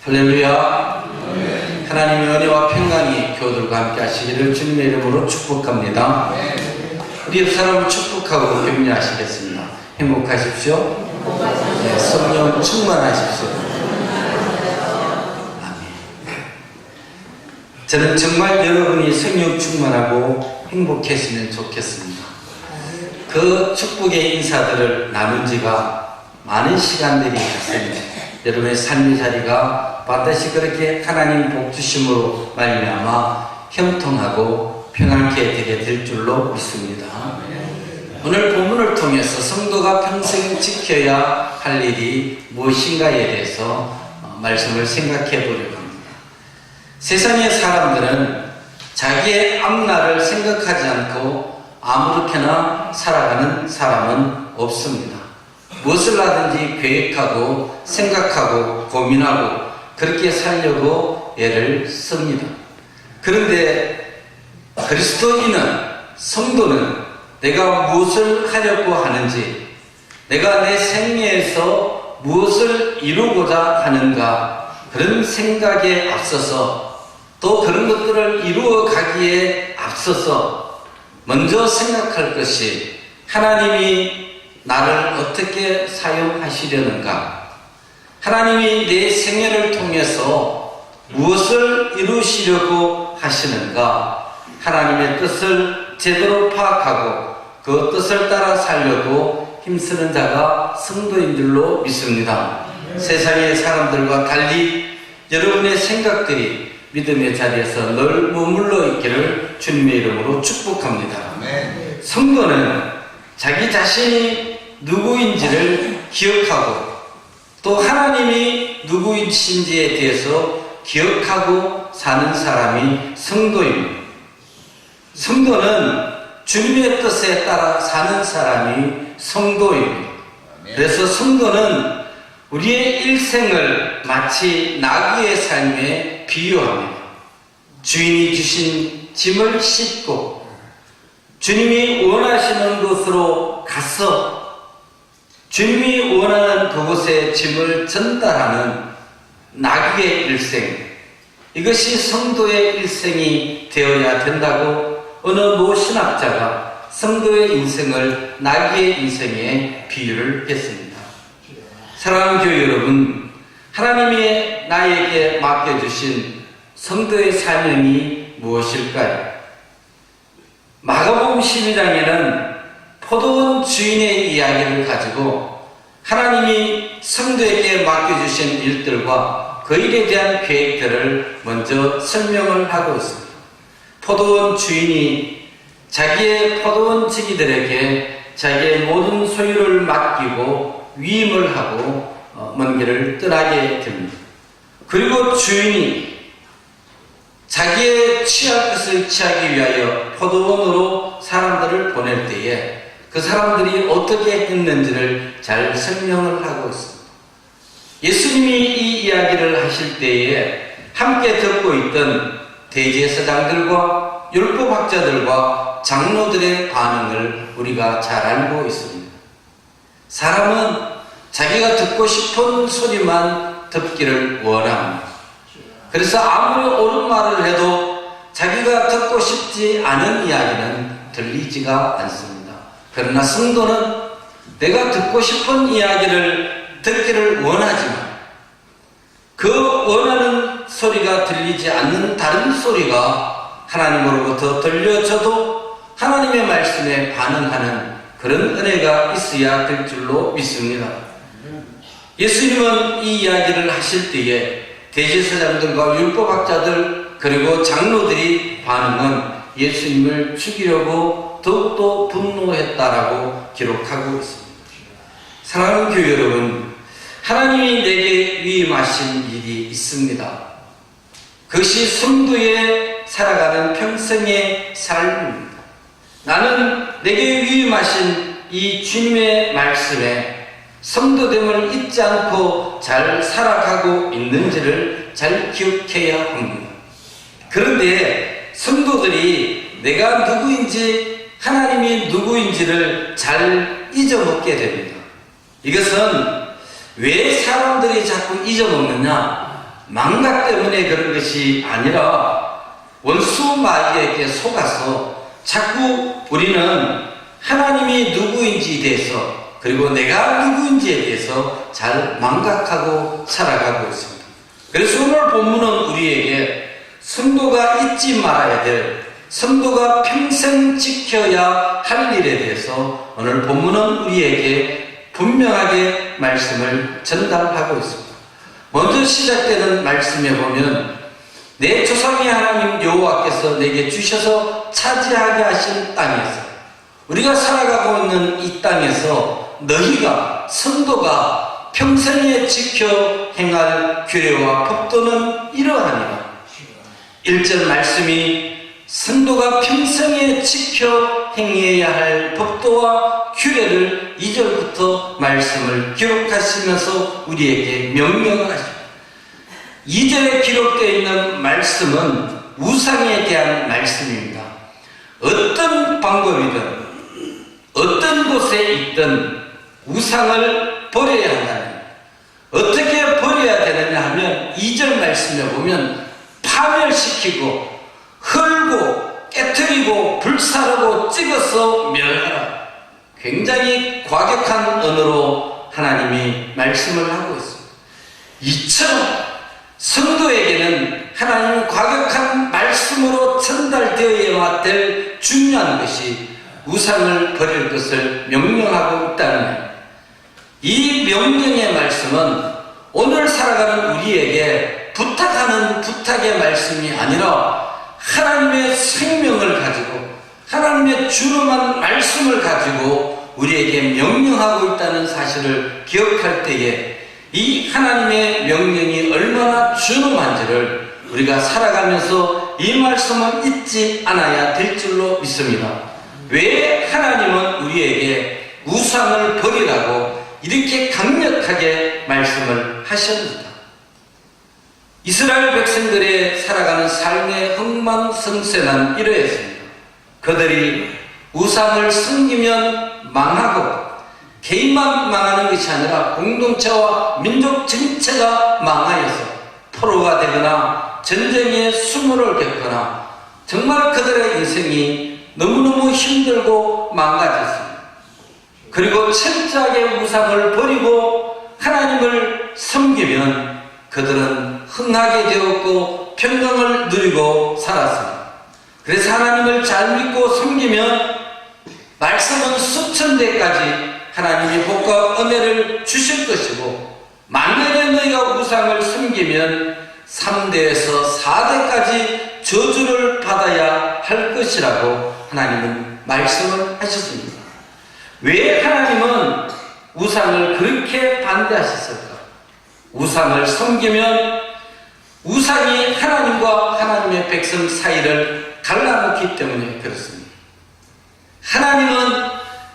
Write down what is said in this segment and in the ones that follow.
할렐루야. 하나님의 은혜와 평강이 교우들과 함께 하시기를 주님의 이름으로 축복합니다. 우리 옆 사람을 축복하고 격려하시겠습니다. 행복하십시오. 네, 성령 충만하십시오. 아멘. 저는 정말 여러분이 성령 충만하고 행복했으면 좋겠습니다. 그 축복의 인사들을 나눈 지가 많은 시간들이 갔습니다. 여러분의 삶의 자리가 반드시 그렇게 하나님 복 주심으로 말미암아 형통하고 평안케 되게 될 줄로 믿습니다. 오늘 본문을 통해서 성도가 평생 지켜야 할 일이 무엇인가에 대해서 말씀을 생각해 보려고 합니다. 세상의 사람들은 자기의 앞날을 생각하지 않고 아무렇게나 살아가는 사람은 없습니다. 무엇을 하든지 계획하고 생각하고 고민하고 그렇게 살려고 애를 씁니다. 그런데 그리스도인은, 성도는 내가 무엇을 하려고 하는지, 내가 내 생애에서 무엇을 이루고자 하는가, 그런 생각에 앞서서 또 그런 것들을 이루어 가기에 앞서서 먼저 생각할 것이 하나님이 나를 어떻게 사용하시려는가, 하나님이 내 생애를 통해서 무엇을 이루시려고 하시는가, 하나님의 뜻을 제대로 파악하고 그 뜻을 따라 살려고 힘쓰는 자가 성도인 줄로 믿습니다. 세상의 사람들과 달리 여러분의 생각들이 믿음의 자리에서 늘 머물러 있기를 주님의 이름으로 축복합니다. 성도는 자기 자신이 누구인지를 기억하고 또 하나님이 누구이신지에 대해서 기억하고 사는 사람이 성도입니다. 성도는 주님의 뜻에 따라 사는 사람이 성도입니다. 그래서 성도는 우리의 일생을 마치 나귀의 삶에 비유합니다. 주인이 주신 짐을 싣고 주님이 원하시는 곳으로 가서 주님이 원하는 그곳에 짐을 전달하는 나귀의 일생, 이것이 성도의 일생이 되어야 된다고 어느 모 신학자가 성도의 인생을 나귀의 인생에 비유를 했습니다. 사랑하는 교회 여러분, 하나님이 나에게 맡겨주신 성도의 사명이 무엇일까요? 마가복음 12장에는 포도원 주인의 이야기를 가지고 하나님이 성도에게 맡겨주신 일들과 그 일에 대한 계획들을 먼저 설명을 하고 있습니다. 포도원 주인이 자기의 포도원 지기들에게 자기의 모든 소유를 맡기고 위임을 하고 먼 길을 떠나게 됩니다. 그리고 주인이 자기의 취할 것을 취하기 위하여 포도원으로 사람들을 보낼 때에 그 사람들이 어떻게 했는지를 잘 설명을 하고 있습니다. 예수님이 이 이야기를 하실 때에 함께 듣고 있던 대제사장들과 율법학자들과 장로들의 반응을 우리가 잘 알고 있습니다. 사람은 자기가 듣고 싶은 소리만 듣기를 원합니다. 그래서 아무리 옳은 말을 해도 자기가 듣고 싶지 않은 이야기는 들리지가 않습니다. 그러나 성도는 내가 듣고 싶은 이야기를 듣기를 원하지만 그 원하는 소리가 들리지 않는 다른 소리가 하나님으로부터 들려져도 하나님의 말씀에 반응하는 그런 은혜가 있어야 될 줄로 믿습니다. 예수님은 이 이야기를 하실 때에 대제사장들과 율법학자들 그리고 장로들이 반응은 예수님을 죽이려고 더욱더 분노했다라고 기록하고 있습니다. 사랑하는 교회 여러분, 하나님이 내게 위임하신 일이 있습니다. 그것이 성도의 살아가는 평생의 삶입니다. 나는 내게 위임하신 이 주님의 말씀에 성도됨을 잊지 않고 잘 살아가고 있는지를 잘 기억해야 합니다. 그런데 성도들이 내가 누구인지 하나님이 누구인지를 잘 잊어먹게 됩니다. 이것은 왜 사람들이 자꾸 잊어먹느냐? 망각 때문에 그런 것이 아니라 원수 마귀에게 속아서 자꾸 우리는 하나님이 누구인지에 대해서 그리고 내가 누구인지에 대해서 잘 망각하고 살아가고 있습니다. 그래서 오늘 본문은 우리에게 성도가 잊지 말아야 될, 성도가 평생 지켜야 할 일에 대해서 오늘 본문은 우리에게 분명하게 말씀을 전달하고 있습니다. 먼저 시작되는 말씀에 보면 내 조상의 하나님 여호와께서 내게 주셔서 차지하게 하신 땅에서, 우리가 살아가고 있는 이 땅에서 너희가 성도가 평생에 지켜 행할 규례와 법도는 이러하니라. 1절 말씀이 성도가 평생에 지켜 행해야 할 법도와 규례를 2절부터 말씀을 기록하시면서 우리에게 명령을 하십니다. 2절에 기록되어 있는 말씀은 우상에 대한 말씀입니다. 어떤 방법이든 어떤 곳에 있든 우상을 버려야 한다는, 어떻게 버려야 되느냐 하면 2절 말씀에 보면 파멸시키고 헐고 깨뜨리고 불사르고 찍어서 멸하라. 굉장히 과격한 언어로 하나님이 말씀을 하고 있습니다. 이처럼 성도에게는 하나님 과격한 말씀으로 전달되어야 될 중요한 것이 우상을 버릴 것을 명령하고 있다는 것. 이 명령의 말씀은 오늘 살아가는 우리에게 부탁하는 부탁의 말씀이 아니라 하나님의 생명을 가지고 하나님의 준엄한 말씀을 가지고 우리에게 명령하고 있다는 사실을 기억할 때에 이 하나님의 명령이 얼마나 준엄한지를 우리가 살아가면서 이 말씀을 잊지 않아야 될 줄로 믿습니다. 왜 하나님은 우리에게 우상을 버리라고 이렇게 강력하게 말씀을 하셨는가? 이스라엘 백성들의 살아가는 삶의 흥망성쇠는 이러했습니다. 그들이 우상을 섬기면 망하고 개인만 망하는 것이 아니라 공동체와 민족 전체가 망하여서 포로가 되거나 전쟁에 수모를 겪거나 정말 그들의 인생이 너무너무 힘들고 망가졌습니다. 그리고 철저하게 우상을 버리고 하나님을 섬기면 그들은 흥하게 되었고 평강을 누리고 살았습니다. 그래서 하나님을 잘 믿고 섬기면 말씀은 수천 대까지 하나님이 복과 은혜를 주실 것이고, 만약에 너희가 우상을 섬기면 3대에서 4대까지 저주를 받아야 할 것이라고 하나님은 말씀을 하셨습니다. 왜 하나님은 우상을 그렇게 반대하셨을까? 우상을 섬기면 우상이 하나님과 하나님의 백성 사이를 갈라놓기 때문에 그렇습니다. 하나님은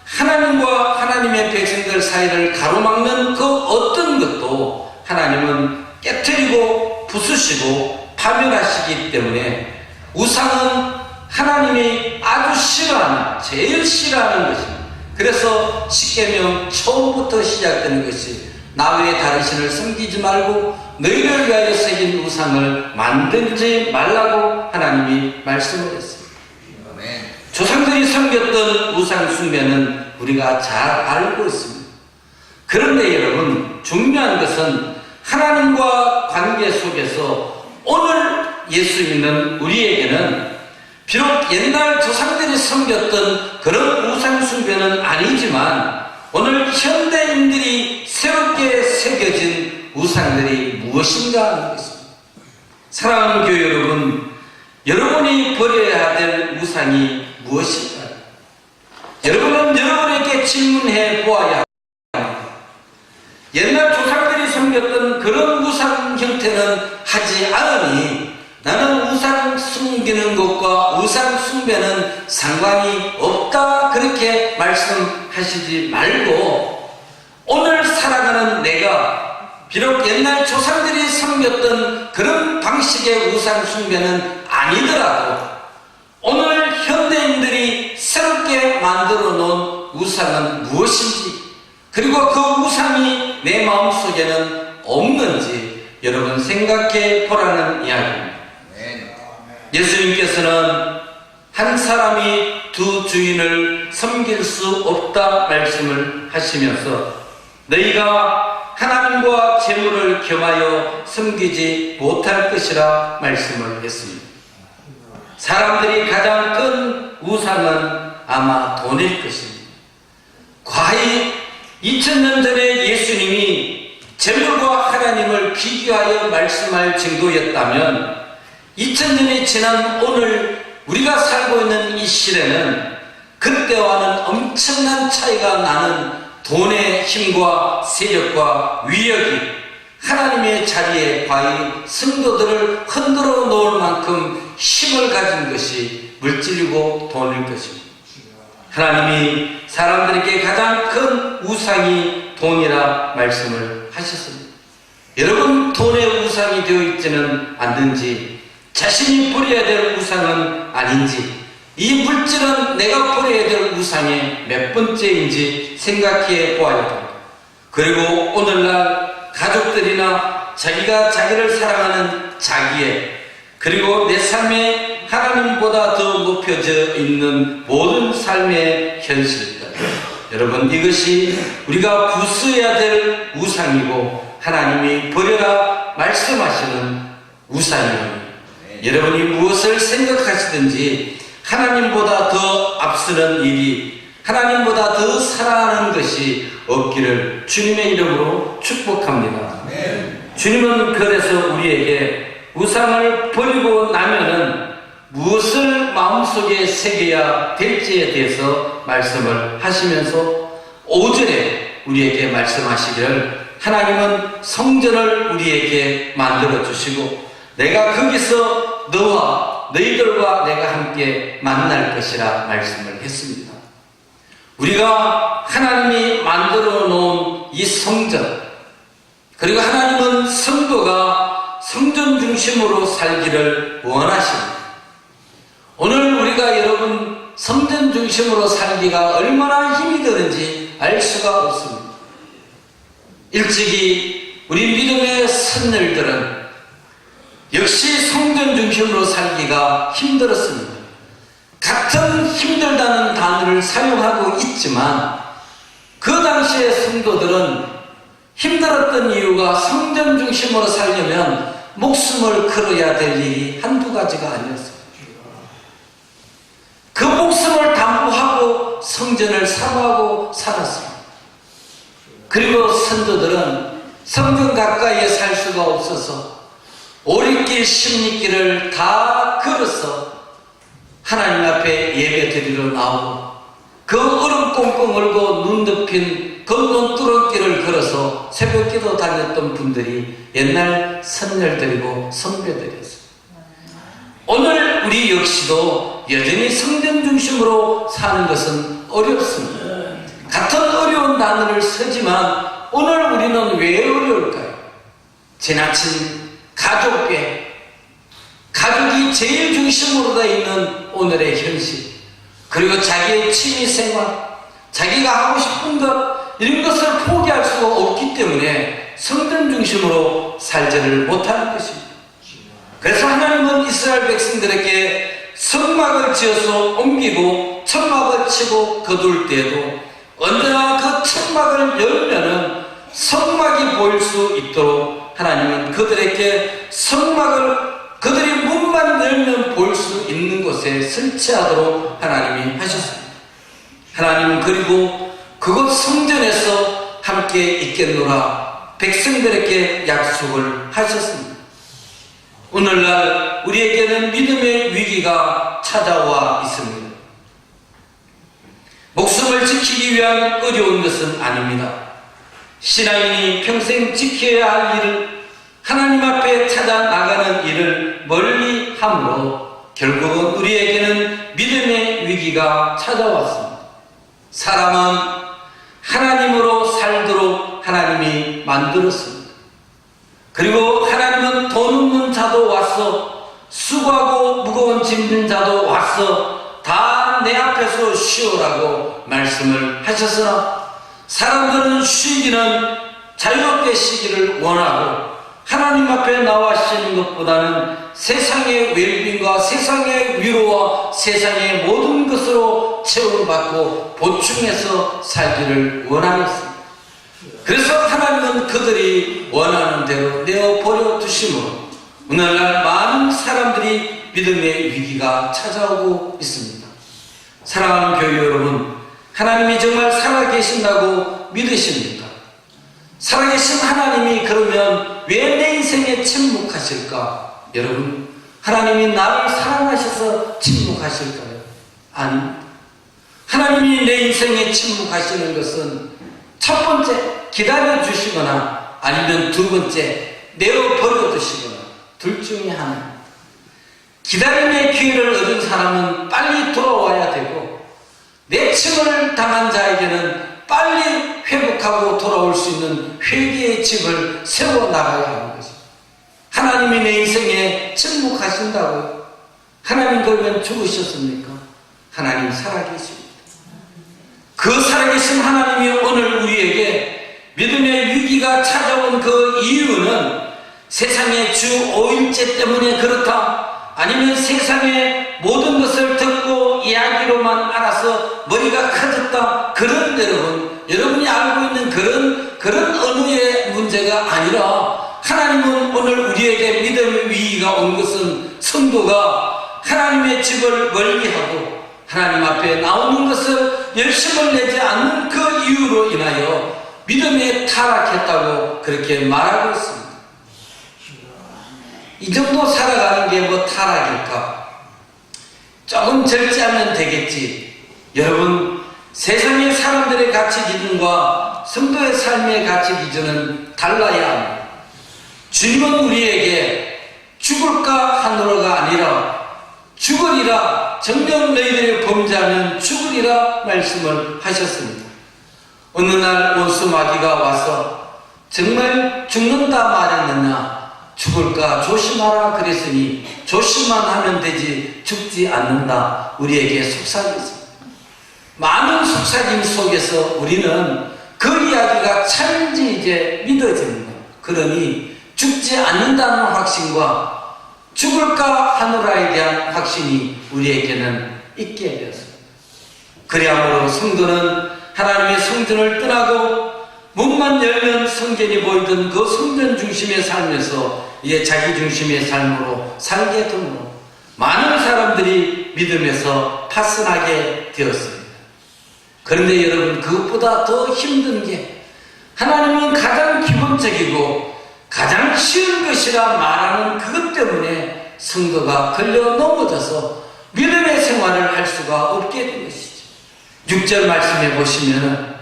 하나님과 하나님의 백성들 사이를 가로막는 그 어떤 것도 하나님은 깨뜨리고 부수시고 파멸하시기 때문에 우상은 하나님이 아주 싫어하는, 제일 싫어하는 것입니다. 그래서 십계명 처음부터 시작되는 것이 나 외에 다른 신을 섬기지 말고 너희를 위하여 새긴 우상을 만들지 말라고 하나님이 말씀을 했습니다. 조상들이 섬겼던 우상 숭배는 우리가 잘 알고 있습니다. 그런데 여러분, 중요한 것은 하나님과 관계 속에서 오늘 예수 믿는 우리에게는 비록 옛날 조상들이 섬겼던 그런 우상 숭배는 아니지만 오늘 현대인들이 새롭게 새겨진 우상들이 무엇인가 하는 것입니다. 사랑하는 교회 여러분, 여러분이 버려야 될 우상이 무엇인가? 여러분은 여러분에게 질문해 보아야 합니다. 옛날 조상들이 섬겼던 그런 우상 형태는 하지 않으니 나는 우상 숨기는 것과 우상 숭배는 상관이 없다, 그렇게 말씀하시지 말고 오늘 살아가는 내가 비록 옛날 조상들이 섬겼던 그런 방식의 우상 숭배는 아니더라도 오늘 현대인들이 새롭게 만들어 놓은 우상은 무엇인지, 그리고 그 우상이 내 마음속에는 없는지 여러분 생각해 보라는 이야기입니다. 예수님께서는 한 사람이 두 주인을 섬길 수 없다 말씀을 하시면서 너희가 하나님과 재물을 겸하여 섬기지 못할 것이라 말씀을 했습니다. 사람들이 가장 큰 우상은 아마 돈일 것입니다. 과히 2000년 전에 예수님이 재물과 하나님을 비교하여 말씀할 정도였다면 2000년이 지난 오늘 우리가 살고 있는 이 시대는 그때와는 엄청난 차이가 나는 돈의 힘과 세력과 위력이 하나님의 자리에 과히 성도들을 흔들어 놓을 만큼 힘을 가진 것이 물질이고 돈일 것입니다. 하나님이 사람들에게 가장 큰 우상이 돈이라 말씀을 하셨습니다. 여러분 돈의 우상이 되어 있지는 않는지, 자신이 버려야 될 우상은 아닌지, 이 물질은 내가 버려야 될 우상의 몇 번째인지 생각해 보아야 합니다. 그리고 오늘날 가족들이나 자기가 자기를 사랑하는 자기의, 그리고 내 삶에 하나님보다 더 높여져 있는 모든 삶의 현실들, 여러분 이것이 우리가 부수해야 될 우상이고 하나님이 버려라 말씀하시는 우상입니다. 여러분이 무엇을 생각하시든지 하나님보다 더 앞서는 일이, 하나님보다 더 사랑하는 것이 없기를 주님의 이름으로 축복합니다. 주님은 그래서 우리에게 우상을 버리고 나면은 무엇을 마음속에 새겨야 될지에 대해서 말씀을 하시면서 5절에 우리에게 말씀하시기를 하나님은 성전을 우리에게 만들어 주시고 내가 거기서 너와 너희들과 내가 함께 만날 것이라 말씀을 했습니다. 우리가 하나님이 만들어 놓은 이 성전, 그리고 하나님은 성도가 성전 중심으로 살기를 원하십니다. 오늘 우리가 여러분 성전 중심으로 살기가 얼마나 힘이 드는지 알 수가 없습니다. 일찍이 우리 믿음의 선열들은 역시 성전 중심으로 살기가 힘들었습니다. 같은 힘들다는 단어를 사용하고 있지만 그 당시의 성도들은 힘들었던 이유가 성전 중심으로 살려면 목숨을 걸어야 될 일이 한두 가지가 아니었습니다. 그 목숨을 담보하고 성전을 사모하고 살았습니다. 그리고 선조들은 성전 가까이에 살 수가 없어서 오리길 십리길을 다 걸어서 하나님 앞에 예배 드리러 나오고 그 얼음 꽁꽁 얼고 눈 덮인 그 논두렁길을 걸어서 새벽기도 다녔던 분들이 옛날 선열들이고 선배들이었어요. 오늘 우리 역시도 여전히 성전 중심으로 사는 것은 어렵습니다. 같은 어려운 단어를 쓰지만 오늘 우리는 왜 어려울까요? 지나친 가족계, 가족이 제일 중심으로 되어 있는 오늘의 현실, 그리고 자기의 취미생활, 자기가 하고 싶은 것, 이런 것을 포기할 수가 없기 때문에 성전 중심으로 살지를 못하는 것입니다. 그래서 하나님은 이스라엘 백성들에게 성막을 지어서 옮기고 천막을 치고 거둘 때에도 언제나 그 천막을 열면은 성막이 보일 수 있도록 하나님은 그들에게 성막을 그들이 문만 열면 볼 수 있는 곳에 설치하도록 하나님이 하셨습니다. 하나님은 그리고 그곳 성전에서 함께 있겠노라 백성들에게 약속을 하셨습니다. 오늘날 우리에게는 믿음의 위기가 찾아와 있습니다. 목숨을 지키기 위한 어려운 것은 아닙니다. 신앙인이 평생 지켜야 할 일을, 하나님 앞에 찾아 나가는 일을 멀리 함으로 결국은 우리에게는 믿음의 위기가 찾아왔습니다. 사람은 하나님으로 살도록 하나님이 만들었습니다. 그리고 하나님은 돈 없는 자도 왔어, 수고하고 무거운 짐 진 자도 왔어 다 내 앞에서 쉬어라고 말씀을 하셨으나 사람들은 쉬기는 자유롭게 쉬기를 원하고 하나님 앞에 나와시는 것보다는 세상의 웰빙과 세상의 위로와 세상의 모든 것으로 채워받고 보충해서 살기를 원하였습니다. 그래서 하나님은 그들이 원하는 대로 내어버려 두심으로 오늘날 많은 사람들이 믿음의 위기가 찾아오고 있습니다. 사랑하는 교회 여러분, 하나님이 정말 살아계신다고 믿으십니까? 살아계신 하나님이 그러면 왜 내 인생에 침묵하실까? 여러분, 하나님이 나를 사랑하셔서 침묵하실까요? 아닙니다. 하나님이 내 인생에 침묵하시는 것은 첫 번째 기다려주시거나 아니면 두 번째 내어버려 두시거나 둘 중에 하나. 기다림의 기회를 얻은 사람은 빨리 돌아와야 되고 내침을 당한 자에게는 빨리 회복하고 돌아올 수 있는 회개의 집을 세워나가야 하는 것입니다. 하나님이 내 인생에 침묵하신다고요? 하나님 그러면 죽으셨습니까? 하나님 살아계십니다. 그 살아계신 하나님이 오늘 우리에게 믿음의 위기가 찾아온 그 이유는 세상의 주 5일째 때문에 그렇다, 아니면 세상의 모든 것을 듣고 이야기로만 알아서 머리가 커졌다, 그런 여러분이 알고 있는 그런 언어의 문제가 아니라 하나님은 오늘 우리에게 믿음의 위기가 온 것은 성도가 하나님의 집을 멀리하고 하나님 앞에 나오는 것을 열심을 내지 않는 그 이유로 인하여 믿음에 타락했다고 그렇게 말하고 있습니다. 이 정도 살아가는 게 뭐 타락일까? 조금 절제하면 되겠지. 여러분, 세상의 사람들의 가치 기준과 성도의 삶의 가치 기준은 달라야 합니다. 주님은 우리에게 죽을까 하노라가 아니라 죽으리라, 정녕 너희들이 범죄하면 죽으리라 말씀을 하셨습니다. 어느 날 원수 마귀가 와서 정말 죽는다 말했느냐, 죽을까 조심하라 그랬으니 조심만 하면 되지 죽지 않는다, 우리에게 속삭였습니다. 많은 속삭임 속에서 우리는 그 이야기가 참인지 이제 믿어집니다. 그러니 죽지 않는다는 확신과 죽을까 하노라에 대한 확신이 우리에게는 있게 되었습니다. 그리하므로 성도는 하나님의 성전을 떠나고 문만 열면 성전이 보이던 그 성전 중심의 삶에서 이제 자기 중심의 삶으로 살게 되므로 많은 사람들이 믿음에서 파선하게 되었습니다. 그런데 여러분, 그것보다 더 힘든 게 하나님은 가장 기본적이고 가장 쉬운 것이라 말하는 그것 때문에 성도가 걸려 넘어져서 믿음의 생활을 할 수가 없게 된 것이죠. 6절 말씀해 보시면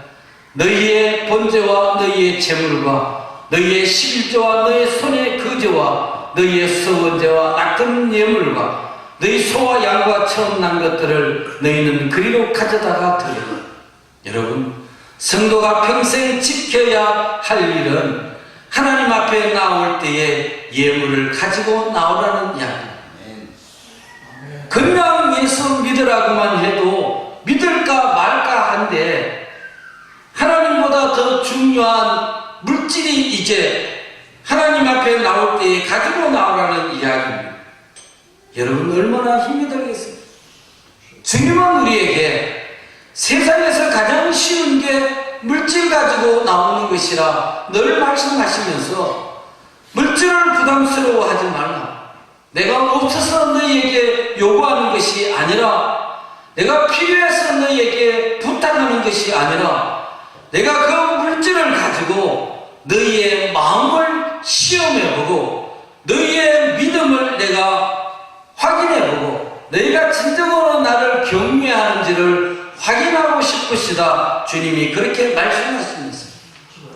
너희의 번제와 너희의 제물과 너희의 11조와 너희의 손의 거제와 너희의 서원제와 낚은 예물과 너희 소와 양과 처음 난 것들을 너희는 그리로 가져다가 드리라. 여러분, 성도가 평생 지켜야 할 일은 하나님 앞에 나올 때에 예물을 가지고 나오라는 이야기입니다. 그냥 예수 믿으라고만 해도 믿을까 말까 한데 하나님보다 더 중요한 물질이 이제 하나님 앞에 나올 때에 가지고 나오라는 이야기입니다. 여러분, 얼마나 힘이 들겠습니까? 주님은 우리에게 세상에서 가장 쉬운 게 물질 가지고 나오는 것이라 늘 말씀하시면서 물질을 부담스러워하지 말라. 내가 없어서 너희에게 요구하는 것이 아니라, 내가 필요해서 너희에게 부탁하는 것이 아니라, 내가 그 물질을 가지고 너희의 마음을 시험해보고 너희의 믿음을 내가 확인해보고 너희가 진정으로 나를 경외하는지를 확인하고 싶으시다. 주님이 그렇게 말씀하십니다.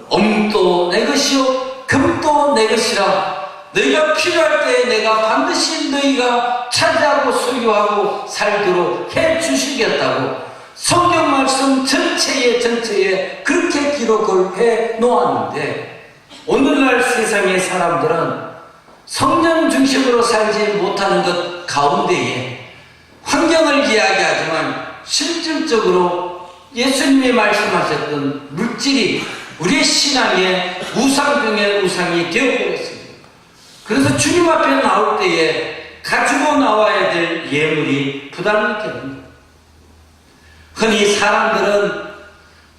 엄도 내 것이요 금도 내 것이라. 너희가 필요할 때에 내가 반드시 너희가 차지하고 소유하고 살도록 해주시겠다고 성경 말씀 전체에 그렇게 기록을 해 놓았는데, 오늘날 세상의 사람들은 성령 중심으로 살지 못하는 것 가운데에 환경을 이야기하지만 실질적으로 예수님이 말씀하셨던 물질이 우리의 신앙의 우상 중의 우상이 되어버렸습니다. 그래서 주님 앞에 나올 때에 가지고 나와야 될 예물이 부담이 됩니다. 흔히 사람들은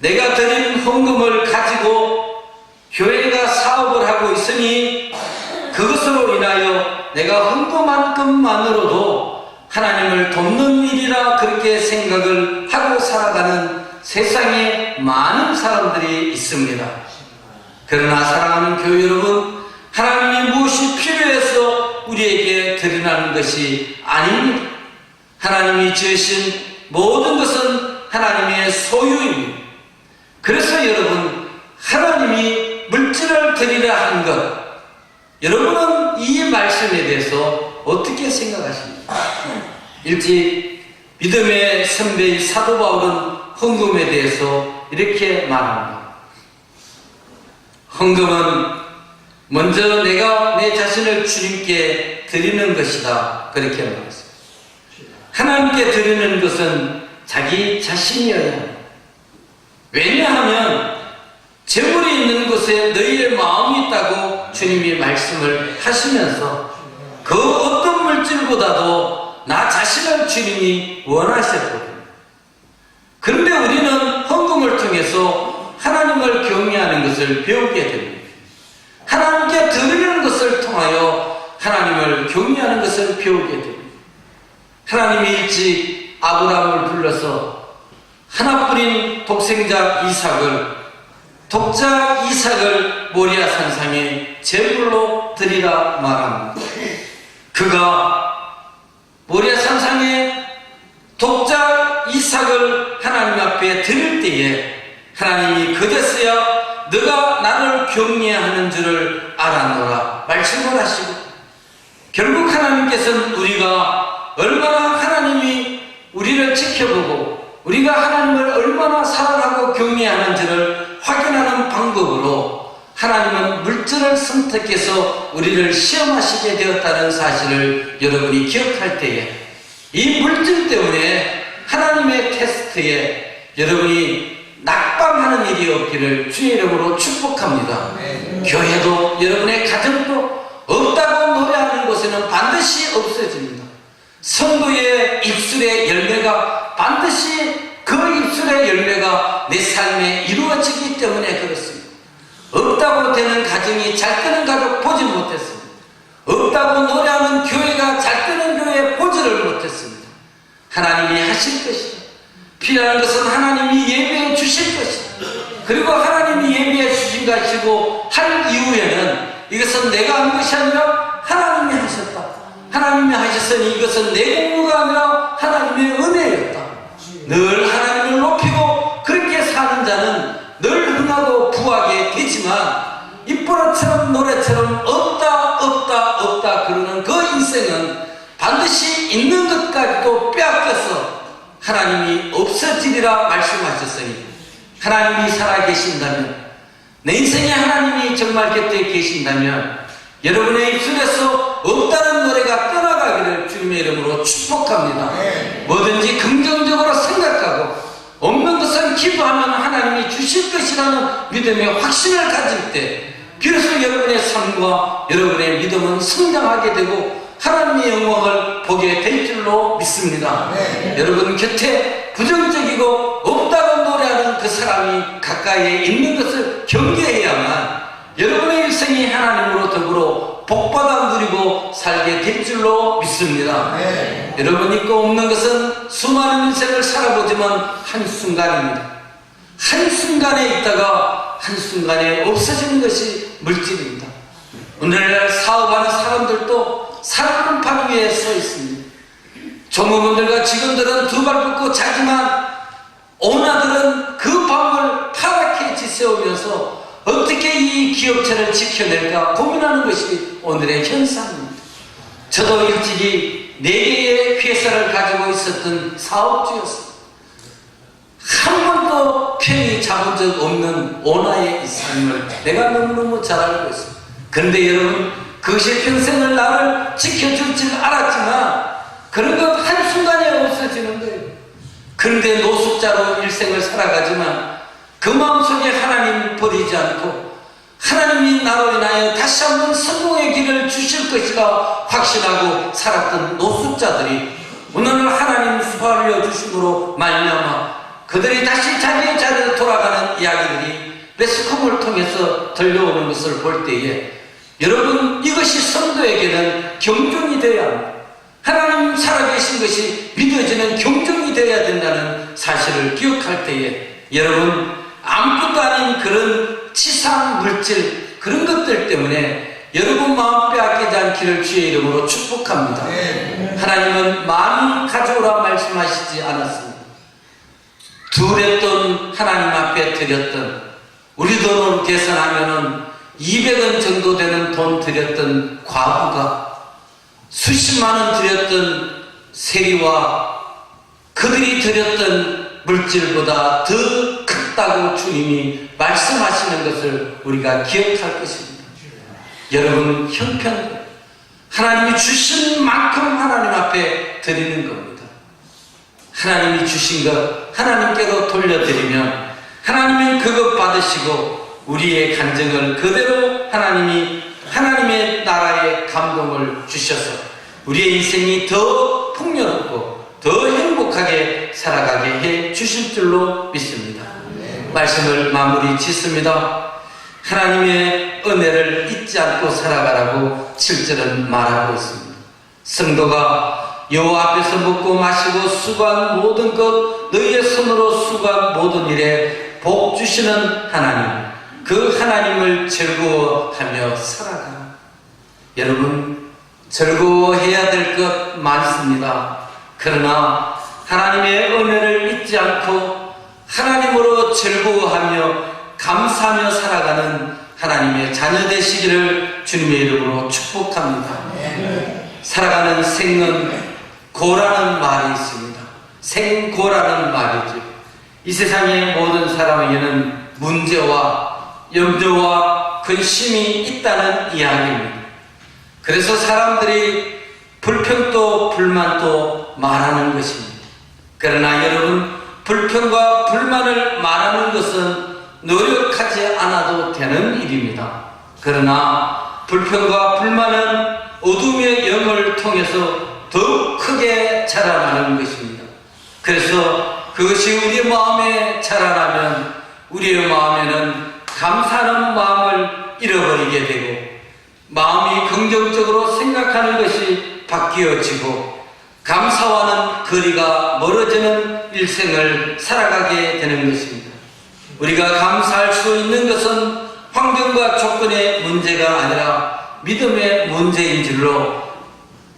내가 드린 헌금을 가지고 교회가 사업을 하고 있으니 그것으로 인하여 내가 헌금한 것만으로도 하나님을 돕는 일이라 그렇게 생각을 하고 살아가는 세상에 많은 사람들이 있습니다. 그러나 사랑하는 교회 여러분, 하나님이 무엇이 필요해서 우리에게 드리라는 것이 아닙니다. 하나님이 지으신 모든 것은 하나님의 소유입니다. 그래서 여러분, 하나님이 물질을 드리라 한 것, 여러분은 이 말씀에 대해서 어떻게 생각하십니까? 일찍 믿음의 선배인 사도 바울은 헌금에 대해서 이렇게 말합니다. 헌금은 먼저 내가 내 자신을 주님께 드리는 것이다, 그렇게 말했습니다. 하나님께 드리는 것은 자기 자신이어야 합니다. 왜냐하면 재물이 있는 곳에 너희의 마음이 있다고 주님이 말씀을 하시면서 그 어떤 물질보다도 나 자신을 주님이 원하셨거든요. 그런데 우리는 헌금을 통해서 하나님을 경외하는 것을 배우게 됩니다. 하나님께 드리는 것을 통하여 하나님을 경외하는 것을 배우게 됩니다. 하나님이 일찍 아브라함을 불러서 하나뿐인 독생자 이삭을 모리아 산상에 제물로 드리라 말합니다. 그가 모리아 산상에 독자 이삭을 하나님 앞에 드릴 때에 하나님이 그제서야 너가 나를 경외하는 줄을 알아노라 말씀을 하시고, 결국 하나님께서는 우리가 얼마나 하나님이 우리를 지켜보고 우리가 하나님을 얼마나 사랑하고 경외하는지를 확인하는 방법으로 하나님은 물질을 선택해서 우리를 시험하시게 되었다는 사실을 여러분이 기억할 때에 이 물질 때문에 하나님의 테스트에 여러분이 낙방하는 일이 없기를 주의 이름으로 축복합니다. 교회도 여러분의 가정도 없다고 노래하는 곳에는 반드시 없어집니다. 성도의 입술의 열매가 반드시 그 입술의 열매가 내 삶에 이루어지기 때문에 그렇습니다. 없다고 되는 가정이 잘 되는 가족 보지 못했습니다. 없다고 노래하는 교회가 잘 되는 교회 보지를 못했습니다. 하나님이 하실 것이다. 필요한 것은 하나님이 예배해 주실 것이다. 그리고 하나님이 예배해 주신 것이고 할 이후에는 이것은 내가 한 것이 아니라 하나님이 하셨다. 하나님이 하셨으니 이것은 내 공로가 아니라 하나님의 은혜였다. 늘 하나님을 높이고 그렇게 사는 자는 늘 흥하고 부하게 되지만 입버릇처럼 노래처럼 없다 그러는 그 인생은 반드시 있는 것까지도 빼앗겨서 하나님이 없어지리라 말씀하셨으니, 하나님이 살아계신다면, 내 인생에 하나님이 정말 곁에 계신다면 여러분의 입술에서 없다는 노래가 떠나가기를 주님의 이름으로 축복합니다. 뭐든지 긍정적으로 생각하고 없는 것은 기도하면 하나님이 주실 것이라는 믿음의 확신을 가질 때 비로소 여러분의 삶과 여러분의 믿음은 성장하게 되고 하나님의 영광을 보게 될 줄로 믿습니다. 여러분 곁에 부정적이고 없다고 노래하는 그 사람이 가까이에 있는 것을 경계해야만 여러분의 일생이 하나님으로 더불어 복받아 누리고 살게 될 줄로 믿습니다. 여러분 있고 없는 것은 수많은 인생을 살아보지만 한순간입니다. 한순간에 있다가 한순간에 없어지는 것이 물질입니다. 오늘날 사업하는 사람들도 사랑하는 판 위에 서 있습니다. 종업원들과 직원들은 두 발 뻗고 자지만 오너들은 그 밤을 파랗게 지새우면서 어떻게 이 기업체를 지켜낼까 고민하는 것이 오늘의 현상입니다. 저도 일찍이 4개의 회사를 가지고 있었던 사업주였습니다. 한 번도 편히 잡은 적 없는 오너의 이 삶을 내가 너무너무 잘 알고 있습니다. 그런데 여러분, 그것이 평생을 나를 지켜줄 줄 알았지만 그런 것 한순간에 없어지는 거예요. 그런데 노숙자로 일생을 살아가지만 그 마음속에 하나님 버리지 않고 하나님이 나로 인하여 다시 한번 성공의 길을 주실 것이라 확신하고 살았던 노숙자들이 오늘 하나님 부활려 주심으로 말미암아 그들이 다시 자기의 자리로 돌아가는 이야기들이 매스컴을 통해서 들려오는 것을 볼 때에 여러분, 이것이 성도에게는 경종이 되어야 합니다. 하나님 살아계신 것이 믿어지는 경종이 되어야 된다는 사실을 기억할 때에 여러분, 아무것도 아닌 그런 치상 물질 그런 것들 때문에 여러분 마음 빼앗기지 않기를 주의 이름으로 축복합니다. 하나님은 많이 가져오라 말씀하시지 않았습니다. 두렵던 하나님 앞에 드렸던, 우리 돈으로 계산하면은 200원 정도 되는 돈 드렸던 과부가 수십만 원 드렸던 세리와 그들이 드렸던 물질보다 더 크다고 주님이 말씀하시는 것을 우리가 기억할 것입니다. 여러분, 형편, 하나님이 주신 만큼 하나님 앞에 드리는 겁니다. 하나님이 주신 것 하나님께로 돌려드리면 하나님은 그것 받으시고 우리의 간증을 그대로 하나님이 하나님의 나라의 감동을 주셔서 우리의 인생이 더 풍요롭고 더 행복하게 살아가게 해 주실 줄로 믿습니다. 말씀을 마무리 짓습니다. 하나님의 은혜를 잊지 않고 살아가라고 7절은 말하고 있습니다. 성도가 여호와 앞에서 먹고 마시고 수고한 모든 것 너희의 손으로 수고한 모든 일에 복 주시는 하나님, 그 하나님을 즐거워하며 살아가. 여러분, 즐거워해야 될 것 많습니다. 그러나 하나님의 은혜를 잊지 않고 하나님으로 즐거워하며 감사하며 살아가는 하나님의 자녀 되시기를 주님의 이름으로 축복합니다. 살아가는 생은 고라는 말이 있습니다. 생고라는 말이죠. 이 세상의 모든 사람에게는 문제와 염려와 근심이 있다는 이야기입니다. 그래서 사람들이 불평도 불만도 말하는 것입니다. 그러나 여러분, 불평과 불만을 말하는 것은 노력하지 않아도 되는 일입니다. 그러나 불평과 불만은 어둠의 영을 통해서 더욱 크게 자라나는 것입니다. 그래서 그것이 우리의 마음에 자라나면 우리의 마음에는 감사하는 마음을 잃어버리게 되고 마음이 긍정적으로 생각하는 것이 바뀌어지고 감사와는 거리가 멀어지는 일생을 살아가게 되는 것입니다. 우리가 감사할 수 있는 것은 환경과 조건의 문제가 아니라 믿음의 문제인 줄로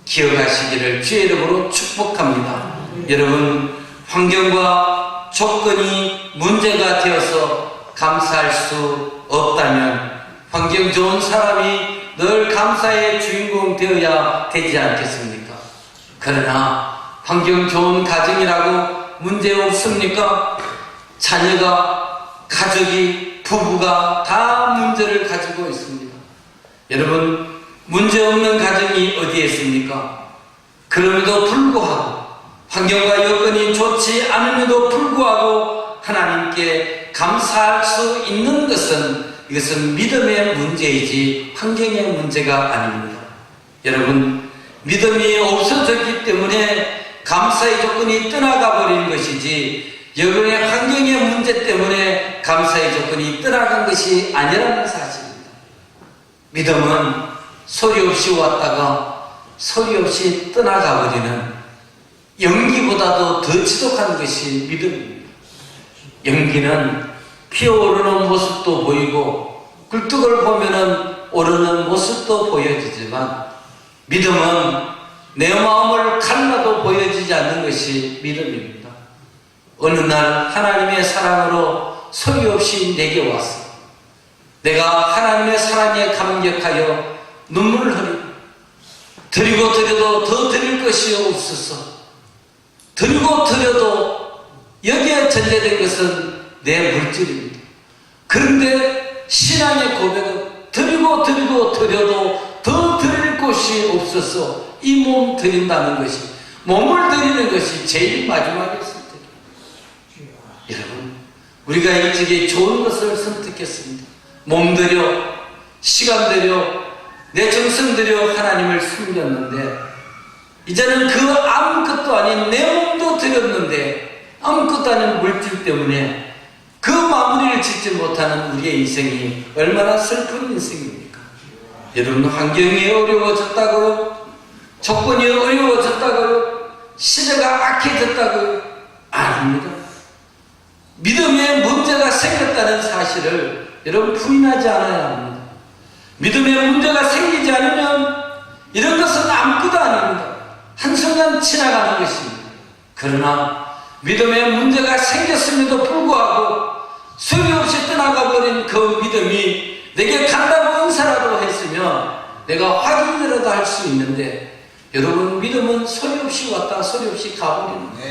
기억하시기를 주의 이름으로 축복합니다. 여러분, 환경과 조건이 문제가 되어서 감사할 수 없다면 환경 좋은 사람이 늘 감사의 주인공 되어야 되지 않겠습니까? 그러나 환경 좋은 가정이라고 문제 없습니까? 자녀가, 가족이, 부부가 다 문제를 가지고 있습니다. 여러분, 문제 없는 가정이 어디에 있습니까? 그럼에도 불구하고 환경과 여건이 좋지 않음에도 불구하고 하나님께 감사할 수 있는 것은 이것은 믿음의 문제이지 환경의 문제가 아닙니다. 여러분, 믿음이 없어졌기 때문에 감사의 조건이 떠나가 버린 것이지 여러분의 환경의 문제 때문에 감사의 조건이 떠나간 것이 아니라는 사실입니다. 믿음은 소리 없이 왔다가 소리 없이 떠나가 버리는 연기보다도 더 지독한 것이 믿음입니다. 연기는 피어오르는 모습도 보이고 굴뚝을 보면은 오르는 모습도 보여지지만 믿음은 내 마음을 갈라도 보여지지 않는 것이 믿음입니다. 어느 날 하나님의 사랑으로 소리 없이 내게 왔어. 내가 하나님의 사랑에 감격하여 눈물을 흘리고 드리고 드려도 더 드릴 것이 없어서 드리고 드려도 여기에 전제된 것은 내 물질입니다. 그런데 신앙의 고백은 드리고 드려도 더 드릴 것이 없어서 이 몸 드린다는 것이, 몸을 드리는 것이 제일 마지막에 선택입니다. 여러분, 우리가 일찍이 좋은 것을 선택했습니다. 몸 들여, 시간 들여, 내 정성 들여 하나님을 섬겼는데 이제는 그 아무것도 아닌 내 몸도 드렸는데 아무것도 아닌 물질 때문에 그 마무리를 짓지 못하는 우리의 인생이 얼마나 슬픈 인생입니까? 여러분, 환경이 어려워졌다고요? 조건이 어려워졌다고요? 시대가 악해졌다고요? 아닙니다. 믿음에 문제가 생겼다는 사실을 여러분 부인하지 않아야 합니다. 믿음에 문제가 생기지 않으면 이런 것은 아무것도 아닙니다. 한순간 지나가는 것입니다. 그러나 믿음에 문제가 생겼음에도 불구하고 소리 없이 떠나가버린 그 믿음이 내게 간다고 인사라도 했으면 내가 확인이라도 할 수 있는데, 여러분, 믿음은 소리 없이 왔다 소리 없이 가버립니다.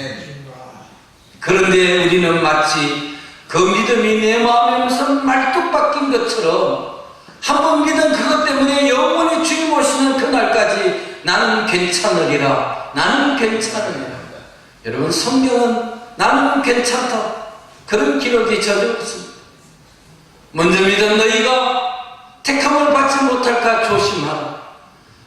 그런데 우리는 마치 그 믿음이 내 마음에 무슨 말뚝 박힌 것처럼 한번 믿은 그것 때문에 영원히 주님 오시는 그날까지 나는 괜찮으리라, 나는 괜찮으리라. 여러분, 성경은 나는 괜찮다 그런 기록이 젖어 있습니다. 먼저 믿은 너희가 택함을 받지 못할까 조심하라.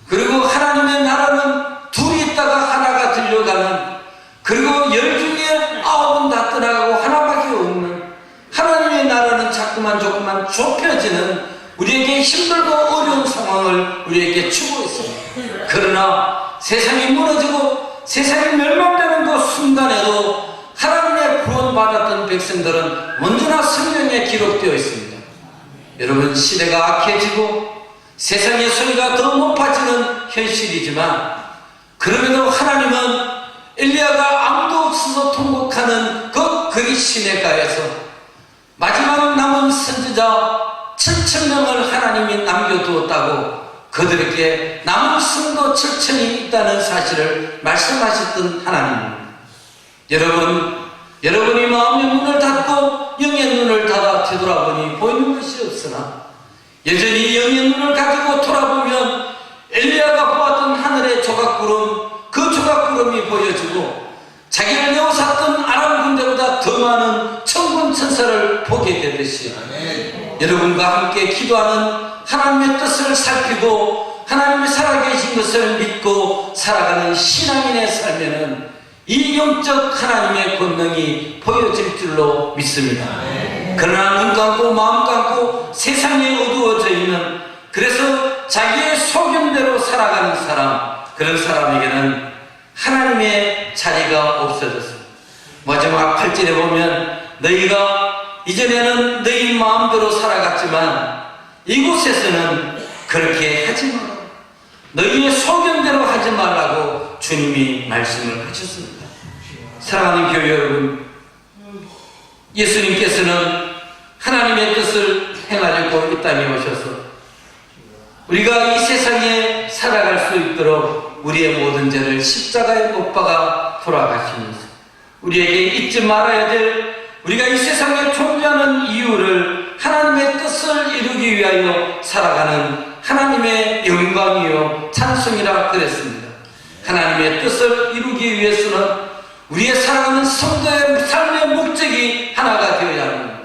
그리고 하나님의 나라는 둘이 있다가 하나가 들려가는, 그리고 열 중에 9은 다 떠나가고 하나밖에 없는, 하나님의 나라는 자꾸만 조금만 좁혀지는 우리에게 힘들고 어려운 상황을 우리에게 주고 있습니다. 그러나 세상이 무너지고 세상이 멸망되는 그 순간에도 하나님의 구원받았던 백성들은 언제나 성경에 기록되어 있습니다. 여러분, 시대가 악해지고 세상의 소리가 더 높아지는 현실이지만, 그럼에도 하나님은 엘리야가 아무도 없어서 통곡하는 그 그리 시내가에서 마지막 남은 선지자 7,000명을 하나님이 남겨두었다고, 그들에게 남은 성도 7,000이 있다는 사실을 말씀하셨던 하나님입니다. 여러분이 마음의 문을 닫고 영의 눈을 닫아 뒤돌아보니 보이는 것이 없으나, 여전히 영의 눈을 가지고 돌아보면 엘리야가 보았던 하늘의 조각구름, 그 조각구름이 보여지고 자기를 내어샀던 아람 군대보다 더 많은 천군 천사를 보게 되듯이, 여러분과 함께 기도하는 하나님의 뜻을 살피고 하나님이 살아계신 것을 믿고 살아가는 신앙인의 삶에는 이 영적 하나님의 권능이 보여질 줄로 믿습니다. 그러나 눈 감고 마음 감고 세상에 어두워져 있는, 그래서 자기의 소견대로 살아가는 사람, 그런 사람에게는 하나님의 자리가 없어졌습니다. 마지막 8절에 보면 너희가 이전에는 너희 마음대로 살아갔지만 이곳에서는 그렇게 하지 마라. 너희의 소견대로 하지 말라고 주님이 말씀을 하셨습니다. 사랑하는 교회 여러분, 예수님께서는 하나님의 뜻을 행하려고 이 땅에 오셔서 우리가 이 세상에 살아갈 수 있도록 우리의 모든 죄를 십자가에 못 박아 돌아가시면서 우리에게 잊지 말아야 될, 우리가 이 세상에 존재하는 이유를 하나님의 뜻을 이루기 위하여 살아가는 하나님의 영광이요 찬송이라 그랬습니다. 하나님의 뜻을 이루기 위해서는 우리의 살아가는 성도의 삶의 목적이 하나가 되어야 합니다.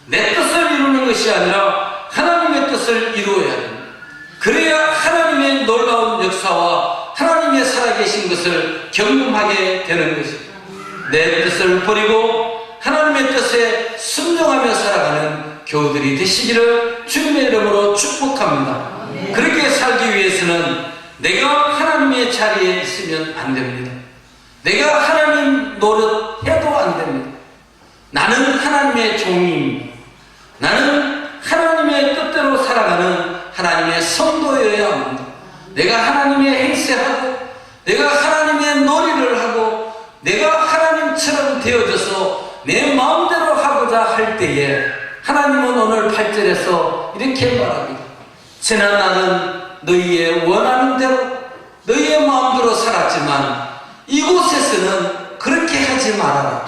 내 뜻을 이루는 것이 아니라 하나님의 뜻을 이루어야 합니다. 그래야 하나님의 놀라운 역사와 하나님의 살아계신 것을 경험하게 되는 것입니다. 내 뜻을 버리고 하나님의 뜻에 순종하며 살아가는 교우들이 되시기를 주님의 이름으로 축복합니다. 그렇게 살기 위해서는 내가 하나님의 자리에 있으면 안 됩니다. 내가 하나님 노릇해도 안 됩니다. 나는 하나님의 종입니다. 나는 하나님의 뜻대로 살아가는 하나님의 성도여야 합니다. 내가 하나님의 행세하고 내가 하나님의 놀이를 하고 내가 하나님처럼 되어져서 내 마음대로 하고자 할 때에 하나님은 오늘 8절에서 이렇게 말합니다. 지난 날은 너희의 원하는 대로 너희의 마음대로 살았지만 이곳에서는 그렇게 하지 말아라.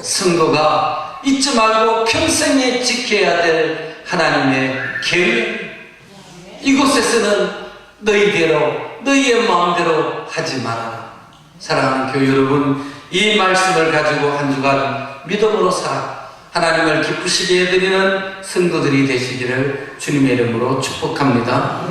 성도가 잊지 말고 평생에 지켜야 될 하나님의 계획, 이곳에서는 너희대로 너희의 마음대로 하지 말아라. 사랑하는 교회 여러분, 이 말씀을 가지고 한 주간 믿음으로 살아 하나님을 기쁘시게 해드리는 성도들이 되시기를 주님의 이름으로 축복합니다.